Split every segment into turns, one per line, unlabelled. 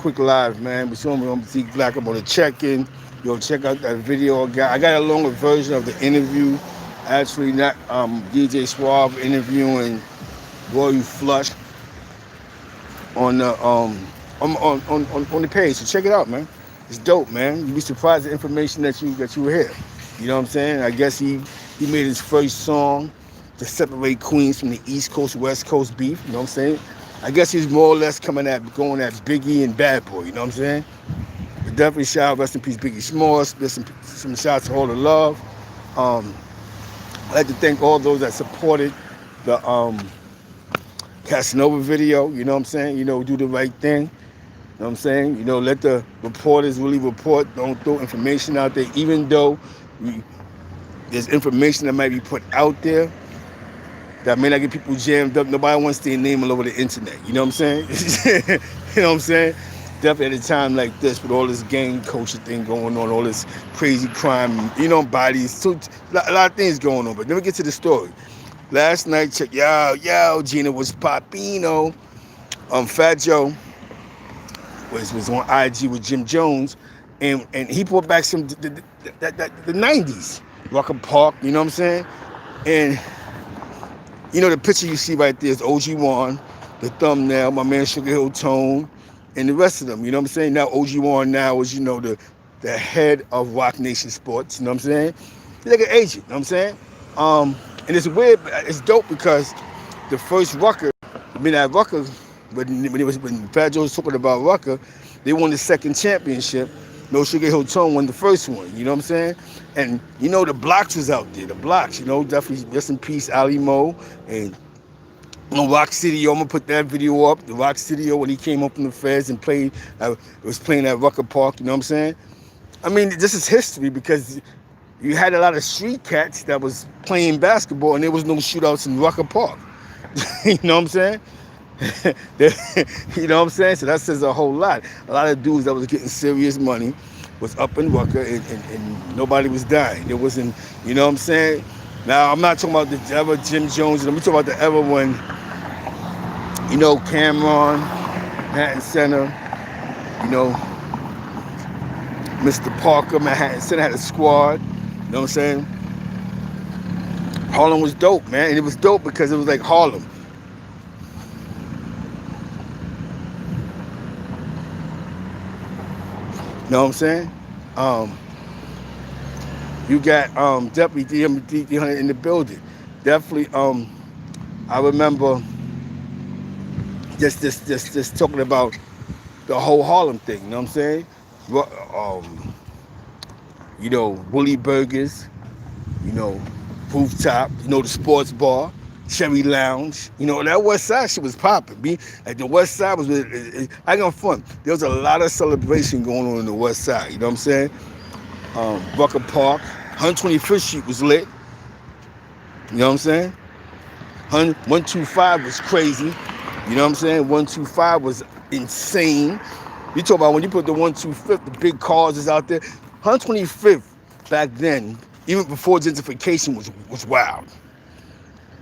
quick live, man. We saw me on Zeke Black. I'm on the check-in. Yo, check out that video. I got a longer version of the interview. Actually, not DJ Suave interviewing Roy Flush on the on the page. So check it out, man. It's dope, man. You'd be surprised at the information that you will hear. You know what I'm saying? I guess he made his first song to separate Queens from the East Coast West Coast beef. You know what I'm saying? I guess he's more or less going at Biggie and Bad Boy. You know what I'm saying? But definitely shout out, rest in peace, Biggie Smalls. Some shouts to all the love. I'd like to thank all those that supported the Casanova video. You know what I'm saying? Do the right thing. You know what I'm saying? Let the reporters really report. Don't throw information out there, even though there's information that might be put out there that may not get people jammed up. Nobody wants their name all over the internet. You know what I'm saying? You know what I'm saying? Definitely at a time like this, with all this gang culture thing going on, all this crazy crime, bodies, so a lot of things going on. But let me get to the story. Last night, check, yo, Gina was Papino. Fat Joe was on IG with Jim Jones, and he brought back some the 90s, Rucker Park. You know what I'm saying? And the picture you see right there is OG1, the thumbnail, my man Sugar Hill Tone, and the rest of them. You know what I'm saying? Now OG1 now is the head of Rock Nation Sports. You know what I'm saying? He's like an agent. You know what I'm saying? And it's weird, it's dope because the first Rucker, that Rucker, when Fat Joe was talking about Rucker, they won the second championship. No Sugar Hill Tone won the first one. You know what I'm saying? And the Blocks was out there. The Blocks, definitely rest in peace, Ali Mo. And on Rock City, I'm gonna put that video up. The Rock City when he came up from the feds and was playing at Rucker Park. You know what I'm saying? I mean, this is history because you had a lot of street cats that was playing basketball, and there was no shootouts in Rucker Park. You know what I'm saying? You know what I'm saying? So that says a whole lot. A lot of dudes that was getting serious money was up in Rucker, and nobody was dying. It wasn't, you know what I'm saying? Now, I'm not talking about the ever Jim Jones. I'm talking about the ever when, Cameron, Manhattan Center, Mr. Parker, Manhattan Center had a squad. You know what I'm saying? Harlem was dope, man. And it was dope because it was like Harlem. You know what I'm saying? You got Deputy D100 in the building. Definitely, I remember just talking about the whole Harlem thing. You know what I'm saying? Willie Burgers, Rooftop, the sports bar, Cherry Lounge. That West Side shit was popping. Like the West Side was, I got fun. There was a lot of celebration going on in the West Side. You know what I'm saying? Rucker Park, 125th Street was lit. You know what I'm saying? 125 was crazy. You know what I'm saying? 125 was insane. You talk about when you put the 125th, the big cars is out there. 125th back then, even before gentrification, was wild.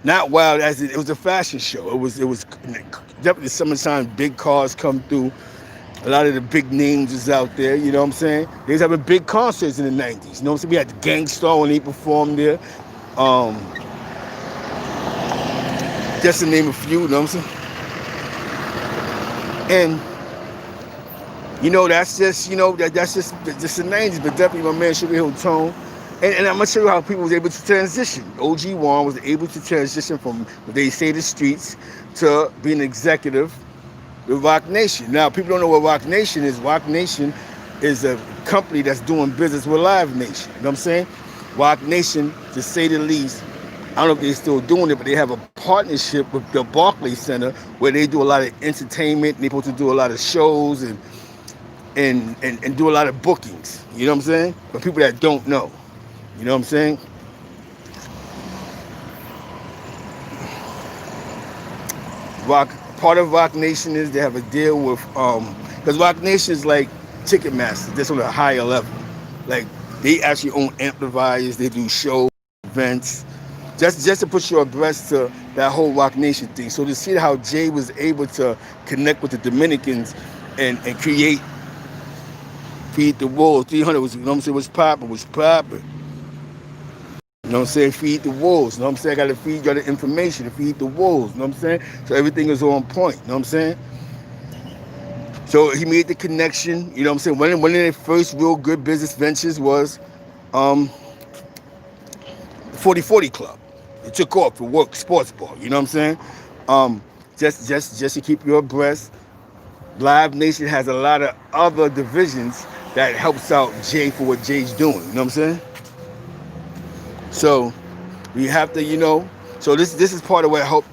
Not wild as it was a fashion show. It was definitely summertime. Big cars come through. A lot of the big names is out there. You know what I'm saying? They was having big concerts in the 90s. You know what I'm saying? We had the Gangstar when he performed there. Just to name a few. You know what I'm saying? And that's just that's just the 90s. But definitely my man Sugar Hill Tone. And I'm going to show you how people was able to transition. OG1 was able to transition from what they say the streets to being an executive with Rock Nation. Now, people don't know what Rock Nation is. Rock Nation is a company that's doing business with Live Nation. You know what I'm saying? Rock Nation, to say the least, I don't know if they're still doing it, but they have a partnership with the Barclays Center where they do a lot of entertainment. They're supposed to do a lot of shows and do a lot of bookings. You know what I'm saying? For people that don't know. You know what I'm saying? Part of Rock Nation is they have a deal with, because Rock Nation is like Ticketmaster, just on a higher level. Like, they actually own amplifiers, they do shows, events, just to put you abreast to that whole Rock Nation thing. So to see how Jay was able to connect with the Dominicans and create feed the wolves. 300 was, you know what I'm saying, was popping, was popping. You know what I'm saying? Feed the wolves. You know what I'm saying? I got to feed y'all the information to feed the wolves. You know what I'm saying? So everything is on point. You know what I'm saying? So he made the connection. You know what I'm saying? One of their first real good business ventures was um, the 40/40 Club. It took off for work, sports ball. You know what I'm saying? Um, just to keep you abreast, Live Nation has a lot of other divisions that helps out Jay for what Jay's doing. You know what I'm saying? So we have to, so this is part of what helped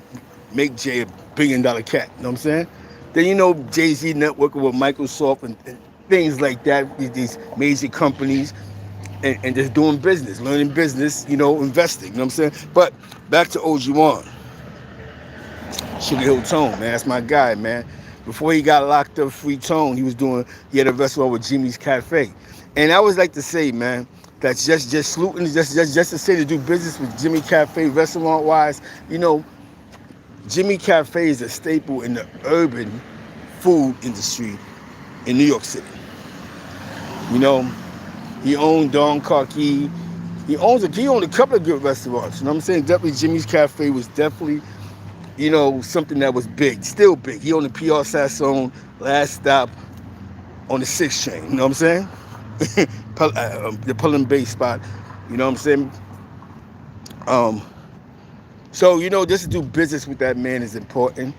make Jay $1 billion cat. You know what I'm saying? Then Jay-Z networking with Microsoft and things like that, these major companies, and just doing business, learning business, investing. You know what I'm saying? But back to OG1, Sugar Hill Tone, man, that's my guy, man. Before he got locked up, Free Tone, he had a restaurant with Jimmy's Cafe. And I always like to say, man, that's just saluting, just to say, to do business with Jimmy Cafe restaurant wise, Jimmy Cafe is a staple in the urban food industry in New York City. He owned Don Carkey. He owned a couple of good restaurants. You know what I'm saying? Definitely Jimmy's Cafe was definitely, something that was big, still big. He owned the PR Sassoon, Last Stop on the 6th train. You know what I'm saying? The Pullen Bay spot. You know what I'm saying? So, just to do business with that man is important.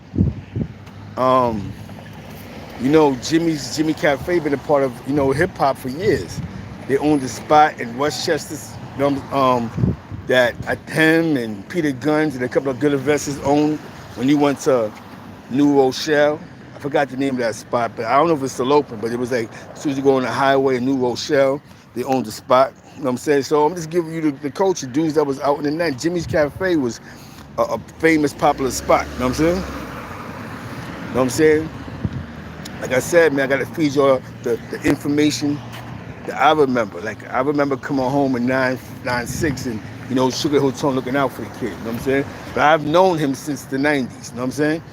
Jimmy Cafe been a part of, hip hop for years. They owned a spot in Westchester, that him and Peter Guns and a couple of good investors owned when he went to New Rochelle. I forgot the name of that spot, but I don't know if it's still open, but it was like as soon as you go on the highway in New Rochelle, they owned the spot. You know what I'm saying? So I'm just giving you the culture, dudes that was out in the night. Jimmy's Cafe was a famous, popular spot. You know what I'm saying? You know what I'm saying? Like I said, man, I got to feed y'all the information that I remember. Like, I remember coming home in 996 and, Sugar Hill Tone looking out for the kid. You know what I'm saying? But I've known him since the 90s. You know what I'm saying?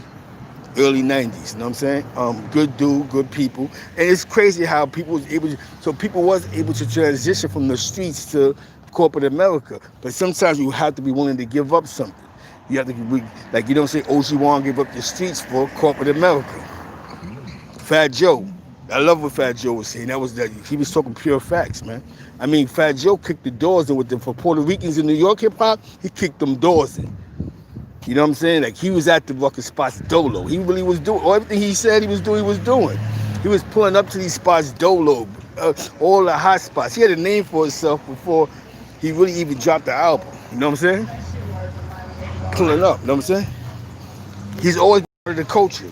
Early 90s. You know what I'm saying? Good dude, good people. And it's crazy how people was able to transition from the streets to corporate America. But sometimes you have to be willing to give up something. You have to be, like, you don't say OG1 gave up the streets for corporate America. Fat Joe. I love what Fat Joe was saying. He was talking pure facts, man. I mean, Fat Joe kicked the doors in with them. For Puerto Ricans in New York hip hop, he kicked them doors in. You know what I'm saying? Like, he was at the Rucker spots dolo. He really was doing everything he said he was doing. He was pulling up to these spots dolo, all the hot spots. He had a name for himself before he really even dropped the album. You know what I'm saying? Pulling up. You know what I'm saying? He's always part of the culture.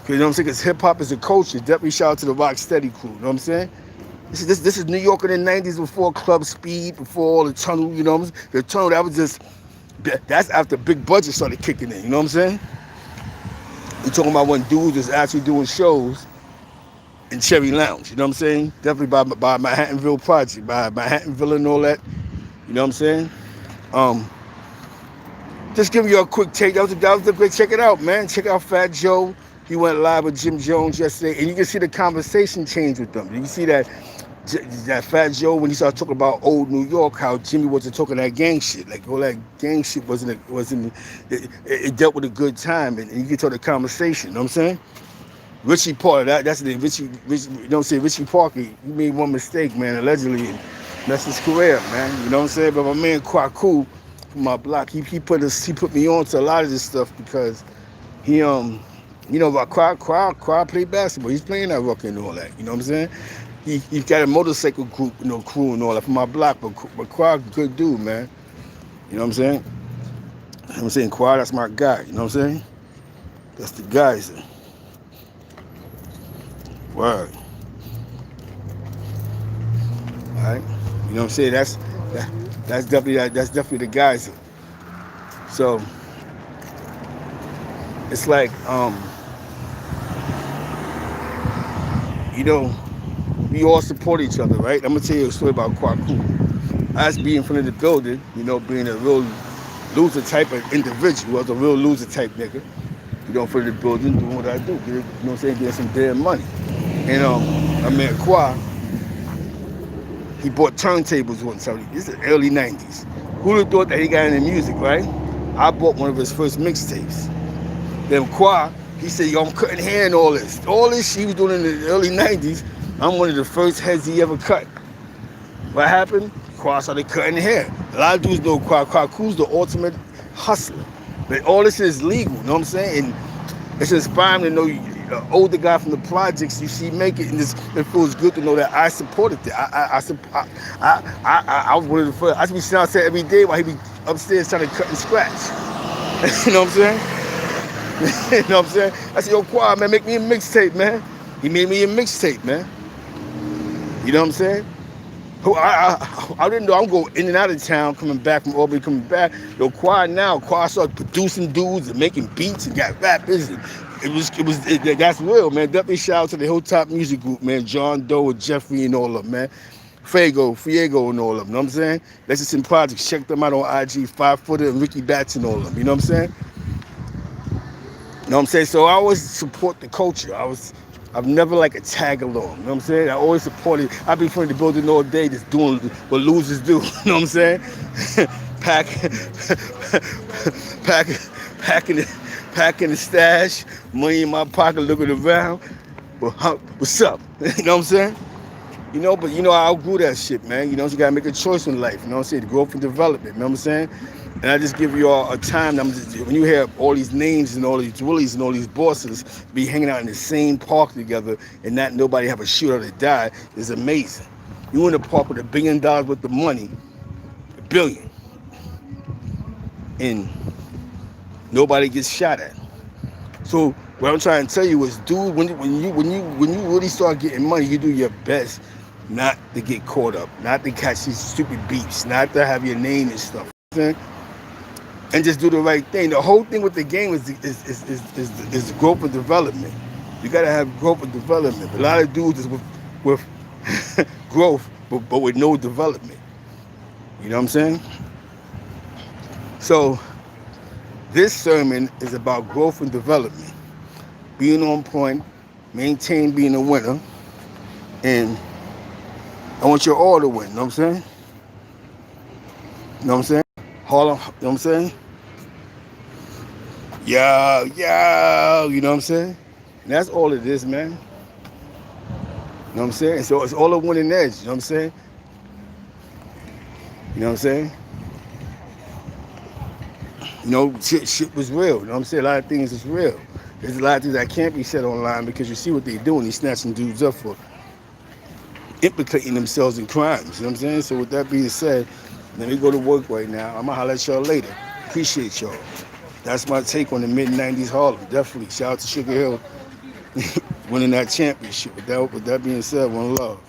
You know what I'm saying? Because hip-hop is a culture. Definitely shout out to the Rock Steady crew. You know what I'm saying? This is New York in the 90s before Club Speed, before all the tunnel, you know what I'm saying? The tunnel, that's after big budget started kicking in, you know what I'm saying? We're talking about when dudes was actually doing shows in Cherry Lounge, you know what I'm saying? Definitely by Manhattanville Project, by Manhattanville and all that, you know what I'm saying? Just giving you a quick take. That was a great, check it out, man. Check out Fat Joe. He went live with Jim Jones yesterday, and you can see the conversation change with them. You can see that Fat Joe, when he started talking about old New York, how Jimmy wasn't talking that gang shit. Like, all that gang shit it dealt with a good time, and you can tell the conversation, you know what I'm saying? Richie Parker, that's the name. Richie, don't say Richie Parker. He made one mistake, man, allegedly, and that's his career, man. You know what I'm saying? But my man Kwaku from my block, he put me on to a lot of this stuff because he about Quad played basketball. He's playing that Rucker and all that. You know what I'm saying? He's got a motorcycle group, crew and all that from my block. But Quad, good dude, man. You know what I'm saying? You know what I'm saying? Quad, that's my guy. You know what I'm saying? That's the guys. Word. All right. You know what I'm saying? That's definitely the guys. So it's like we all support each other, right? I'm gonna tell you a story about Kwaku. I was being in front of the building, being a real loser type of individual. I was a real loser type nigga. For the building, doing what I do. Get, you know what I'm saying? Getting some damn money. And I met Qua. He bought turntables once. This is the early 90s. Who'd have thought that he got into music, right? I bought one of his first mixtapes. Then Qua, he said, yo, I'm cutting hair and all this. All this he was doing in the early 90s, I'm one of the first heads he ever cut. What happened? Qua started cutting hair. A lot of dudes know Qua. Kwaku's the ultimate hustler. But all this is legal, you know what I'm saying? And it's inspiring to know an older guy from the projects you see make it, and it feels good to know that I supported it. I was one of the first. I used to be sitting outside every day while he be upstairs trying to cut and scratch. You know what I'm saying? You know what I'm saying? I said, yo, Qua, man, make me a mixtape, man. He made me a mixtape, man. You know what I'm saying? I didn't know I'm going in and out of town, coming back from Albany, coming back. Yo, Qua started producing dudes and making beats and got rappers. And that's real, man. Definitely shout out to the Hilltop Music Group, man. John Doe, Jeffrey, and all of them, man. Fiego, and all of them. You know what I'm saying? Lexington Projects. Check them out on IG. 5 Footer and Ricky Batts and all of them. You know what I'm saying? You know what I'm saying? So I always support the culture. I've never like a tag along. You know what I'm saying? I always supported. I've been from the building all day just doing what losers do. You know what I'm saying? packing the stash, money in my pocket, looking around. What's up? You know what I'm saying? But I outgrew that shit, man. You gotta make a choice in life. You know what I'm saying? Growth and development. You know what I'm saying? And I just give you all a time. When you hear all these names and all these willies and all these bosses be hanging out in the same park together and not nobody have a shootout or die is amazing. You in the park with $1 billion worth of money, $1 billion, and nobody gets shot at. So what I'm trying to tell you is, dude, when you really start getting money, you do your best not to get caught up, not to catch these stupid beefs, not to have your name and stuff. You know what I'm saying? And just do the right thing. The whole thing with the game is growth and development. You gotta have growth and development. A lot of dudes is with growth, but with no development. You know what I'm saying? So this sermon is about growth and development, being on point, maintain being a winner, and I want you all to win. You know what I'm saying? You know what I'm saying? Harlem. You know what I'm saying? Yo, you know what I'm saying? And that's all it is, man. You know what I'm saying? So it's all a winning edge, you know what I'm saying? You know what I'm saying? Shit was real, you know what I'm saying? A lot of things is real. There's a lot of things that can't be said online because you see what they're doing. They're snatching dudes up for implicating themselves in crimes, you know what I'm saying? So with that being said, let me go to work right now. I'm gonna holler at y'all later. Appreciate y'all. That's my take on the mid-90s Harlem. Definitely. Shout out to Sugar Hill winning that championship. With that being said, one love.